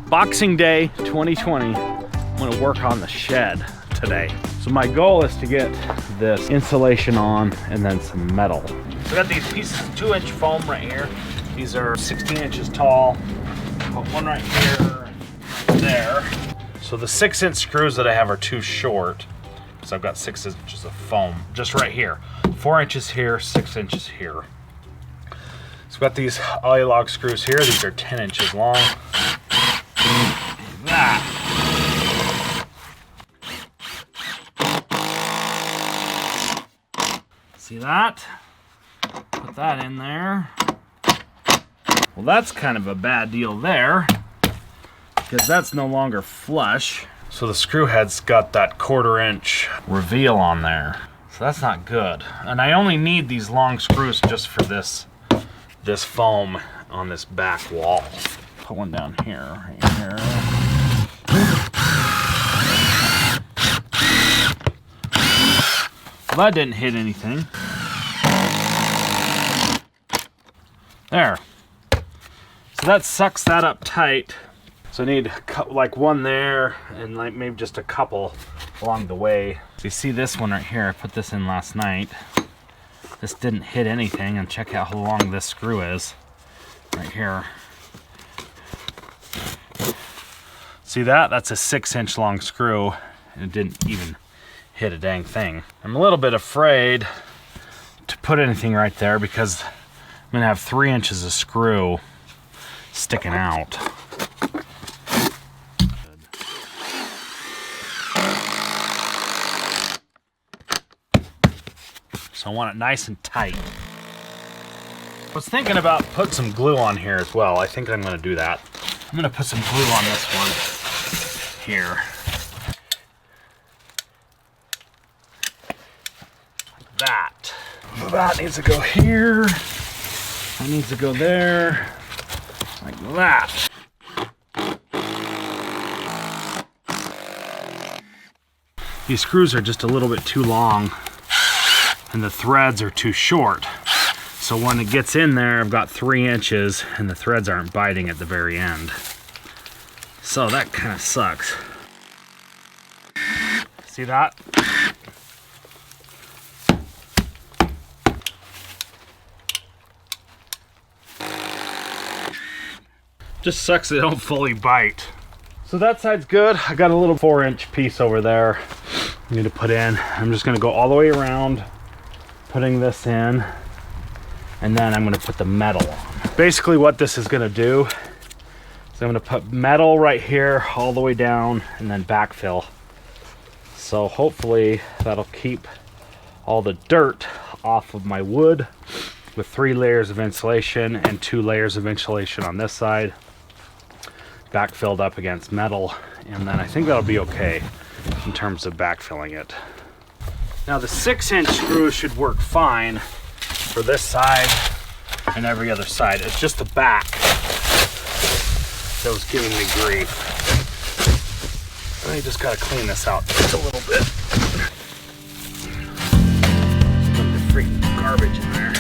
Boxing Day 2020, I'm gonna work on the shed today. So my goal is to get this insulation on and then some metal. So I got these pieces of 2-inch foam right here. These are 16 inches tall. Put one right here, right there. So the 6-inch screws that I have are too short. So I've got 6 inches of foam just right here. 4 inches here, 6 inches here. So I've got these log screws here. These are 10 inches long. That. See that? Put that in there. Well, that's kind of a bad deal there because that's no longer flush. So the screw head's got that 1/4 inch reveal on there. So that's not good. And I only need these long screws just for this foam on this back wall. Put one down here, right here. Well, that didn't hit anything. There. So that sucks that up tight. So I need like one there and like maybe just a couple along the way. So you see this one right here, I put this in last night. This didn't hit anything, and check out how long this screw is right here. See that? That's a 6-inch long screw and it didn't even hit a dang thing. I'm a little bit afraid to put anything right there because I'm gonna have 3 inches of screw sticking out. So I want it nice and tight. I was thinking about putting some glue on here as well. I think I'm gonna do that. I'm gonna put some glue on this one here. Like that. So that needs to go here. That needs to go there. Like that. These screws are just a little bit too long and the threads are too short. So when it gets in there, I've got 3 inches and the threads aren't biting at the very end. So that kind of sucks. See that? Just sucks they don't fully bite. So that side's good. I got a little 4-inch piece over there I need to put in. I'm just gonna go all the way around, putting this in, and then I'm gonna put the metal on. Basically what this is gonna do is I'm gonna put metal right here all the way down and then backfill. So hopefully that'll keep all the dirt off of my wood with 3 layers of insulation and 2 layers of insulation on this side, backfilled up against metal, and then I think that'll be okay in terms of backfilling it. Now the 6-inch screw should work fine for this side and every other side. It's just the back that was giving me grief. I just gotta clean this out just a little bit. Put the freaking garbage in there.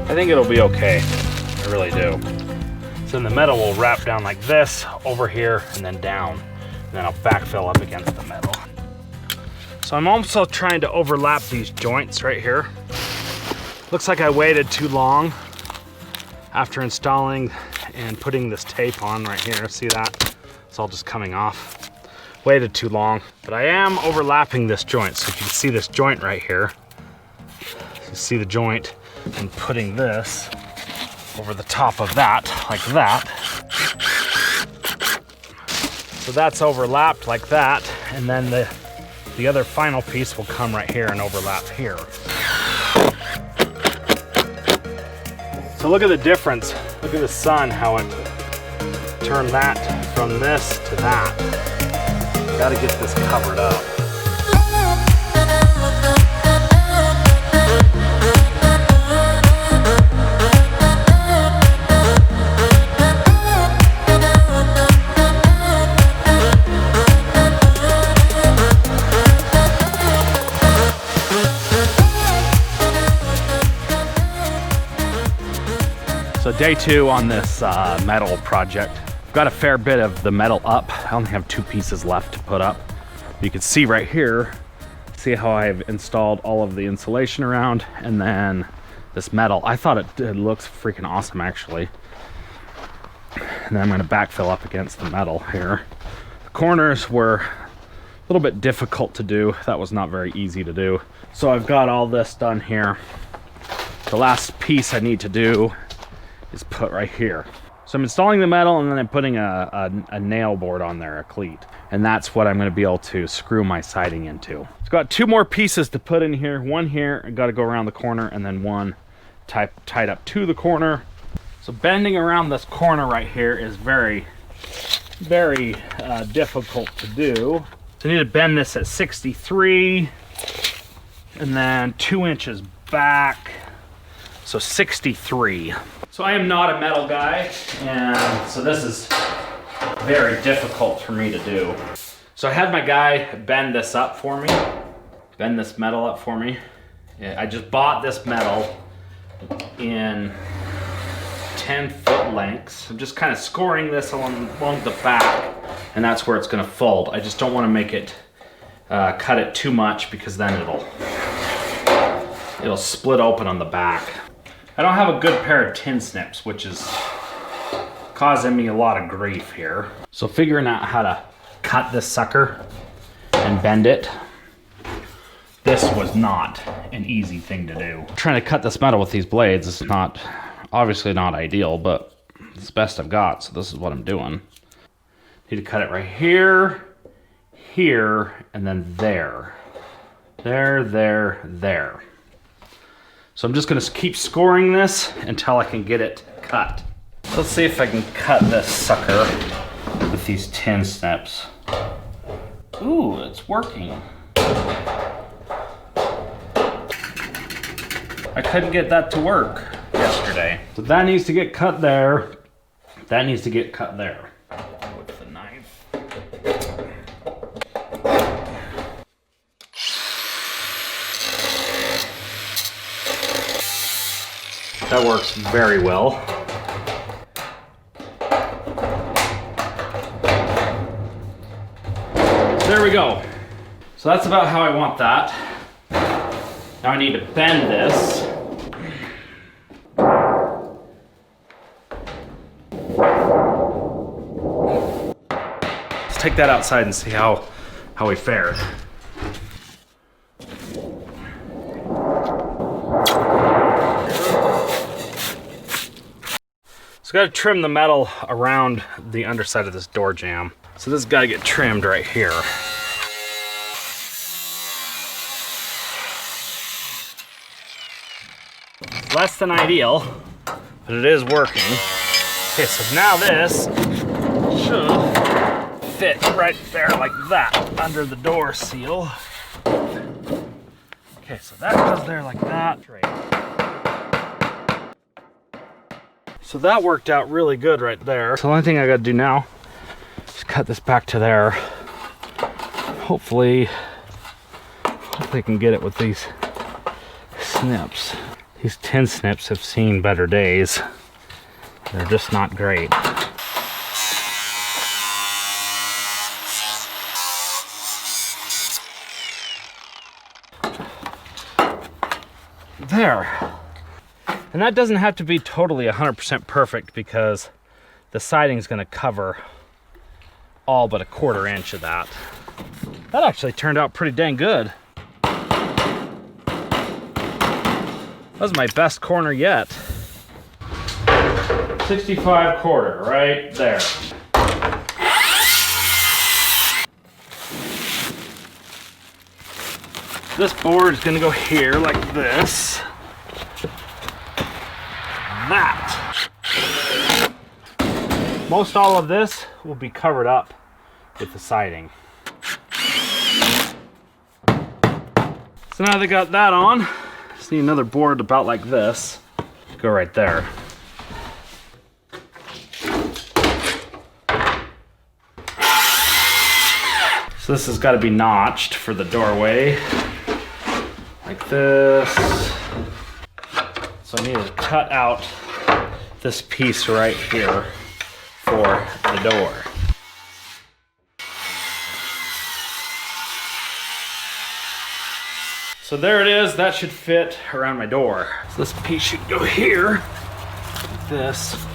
I think it'll be okay, I really do. So then the metal will wrap down like this, over here, and then down. And then I'll backfill up against the metal. So I'm also trying to overlap these joints right here. Looks like I waited too long after installing and putting this tape on right here. See that? It's all just coming off. Waited too long, but I am overlapping this joint. So if you can see this joint right here, you see the joint, and putting this over the top of that, like that. So that's overlapped like that, and then the other final piece will come right here and overlap here. So look at the difference. Look at the sun, how it turned that from this to that. Gotta get this covered up. So day 2 on this metal project. I've got a fair bit of the metal up. I only have 2 pieces left to put up. You can see right here, see how I've installed all of the insulation around, and then this metal. I thought it looks freaking awesome actually. And then I'm gonna backfill up against the metal here. The corners were a little bit difficult to do. That was not very easy to do. So I've got all this done here. The last piece I need to do is put right here. So I'm installing the metal, and then I'm putting a nail board on there, a cleat. And that's what I'm gonna be able to screw my siding into. I've got 2 more pieces to put in here. One here, I gotta go around the corner, and then one tied up to the corner. So bending around this corner right here is very, very difficult to do. So I need to bend this at 63, and then 2 inches back. So 63. So I am not a metal guy, and so this is very difficult for me to do. So I had my guy bend this up for me, bend this metal up for me. I just bought this metal in 10-foot lengths. I'm just kind of scoring this along the back, and that's where it's gonna fold. I just don't wanna make it, cut it too much, because then it'll split open on the back. I don't have a good pair of tin snips, which is causing me a lot of grief here. So figuring out how to cut this sucker and bend it, this was not an easy thing to do. Trying to cut this metal with these blades is obviously not ideal, but it's the best I've got, so this is what I'm doing. Need to cut it right here, here, and then there. There, there, there. So I'm just gonna keep scoring this until I can get it cut. So let's see if I can cut this sucker with these tin snips. Ooh, it's working. I couldn't get that to work yesterday. So that needs to get cut there. That needs to get cut there. With the knife. That works very well. There we go. So that's about how I want that. Now I need to bend this. Let's take that outside and see how we fared. So got to trim the metal around the underside of this door jamb. So this has got to get trimmed right here. Less than ideal, but it is working. Okay, so now this should fit right there like that under the door seal. Okay, so that goes there like that. So that worked out really good right there. So the only thing I gotta do now is cut this back to there. Hopefully I can get it with these snips. These tin snips have seen better days. They're just not great. There. And that doesn't have to be totally 100% perfect, because the siding is going to cover all but a 1/4 inch of that. That actually turned out pretty dang good. That was my best corner yet. 65/4 right there. This board is going to go here like this. That. Most all of this will be covered up with the siding. So now they got that on, just need another board about like this. Go right there. So this has got to be notched for the doorway, like this. So I need to cut out this piece right here for the door. So there it is, that should fit around my door. So this piece should go here, like this.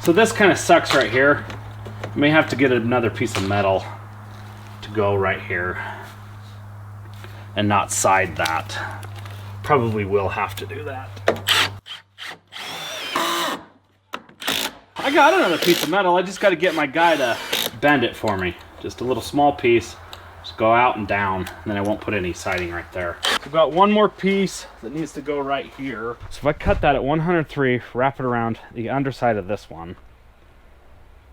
So this kind of sucks right here. I may have to get another piece of metal to go right here and not side that. Probably will have to do that. I got another piece of metal. I just got to get my guy to bend it for me. Just a little small piece. Just go out and down, and then I won't put any siding right there. So I've got one more piece that needs to go right here. So if I cut that at 103, wrap it around the underside of this one,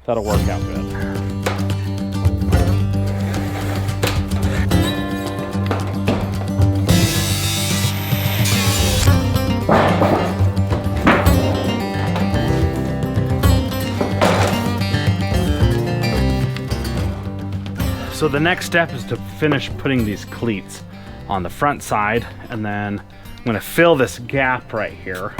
that'll work out good. So the next step is to finish putting these cleats on the front side, and then I'm gonna fill this gap right here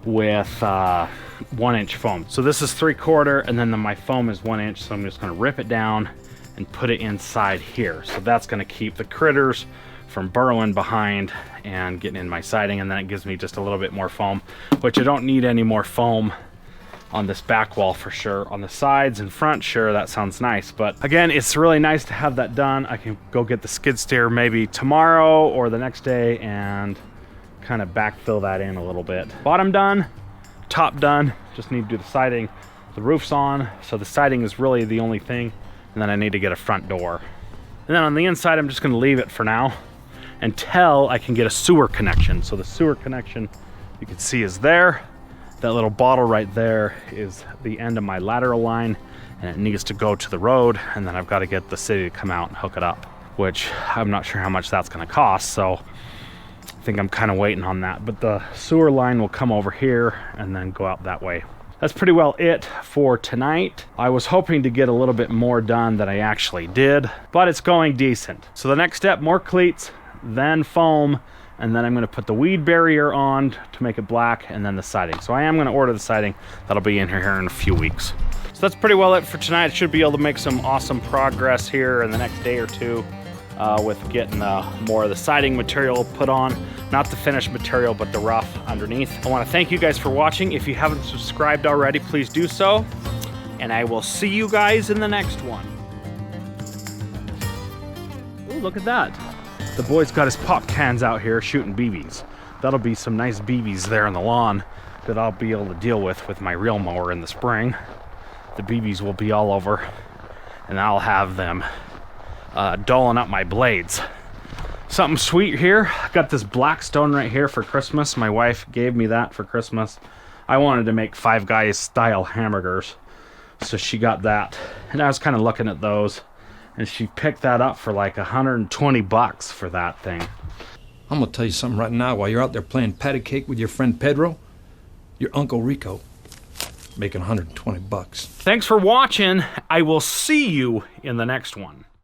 with 1-inch foam. So this is 3/4, and then my foam is 1 inch, so I'm just gonna rip it down and put it inside here. So that's gonna keep the critters from burrowing behind and getting in my siding, and then it gives me just a little bit more foam, which I don't need any more foam on this back wall for sure. On the sides and front, sure, that sounds nice. But again, it's really nice to have that done. I can go get the skid steer maybe tomorrow or the next day and kind of backfill that in a little bit. Bottom done, top done. Just need to do the siding. The roof's on, so the siding is really the only thing. And then I need to get a front door. And then on the inside, I'm just gonna leave it for now until I can get a sewer connection. So the sewer connection you can see is there. That little bottle right there is the end of my lateral line, and it needs to go to the road, and then I've got to get the city to come out and hook it up, which I'm not sure how much that's going to cost, so I think I'm kind of waiting on that. But the sewer line will come over here and then go out that way. That's pretty well it for tonight. I was hoping to get a little bit more done than I actually did, but it's going decent. So the next step, more cleats, then foam, and then I'm going to put the weed barrier on to make it black, and then the siding. So I am going to order the siding. That'll be in here in a few weeks. So that's pretty well it for tonight. I should be able to make some awesome progress here in the next day or two with getting more of the siding material put on. Not the finished material, but the rough underneath. I want to thank you guys for watching. If you haven't subscribed already, please do so. And I will see you guys in the next one. Ooh, look at that. The boy's got his pop cans out here shooting BBs. That'll be some nice BBs there on the lawn that I'll be able to deal with my reel mower in the spring. The BBs will be all over, and I'll have them dulling up my blades. Something sweet here. I got this Blackstone right here for Christmas. My wife gave me that for Christmas. I wanted to make Five Guys style hamburgers, so she got that. And I was kind of looking at those, and she picked that up for like 120 bucks for that thing. I'm gonna tell you something right now. While you're out there playing patty cake with your friend Pedro, your Uncle Rico making 120 bucks. Thanks for watching. I will see you in the next one.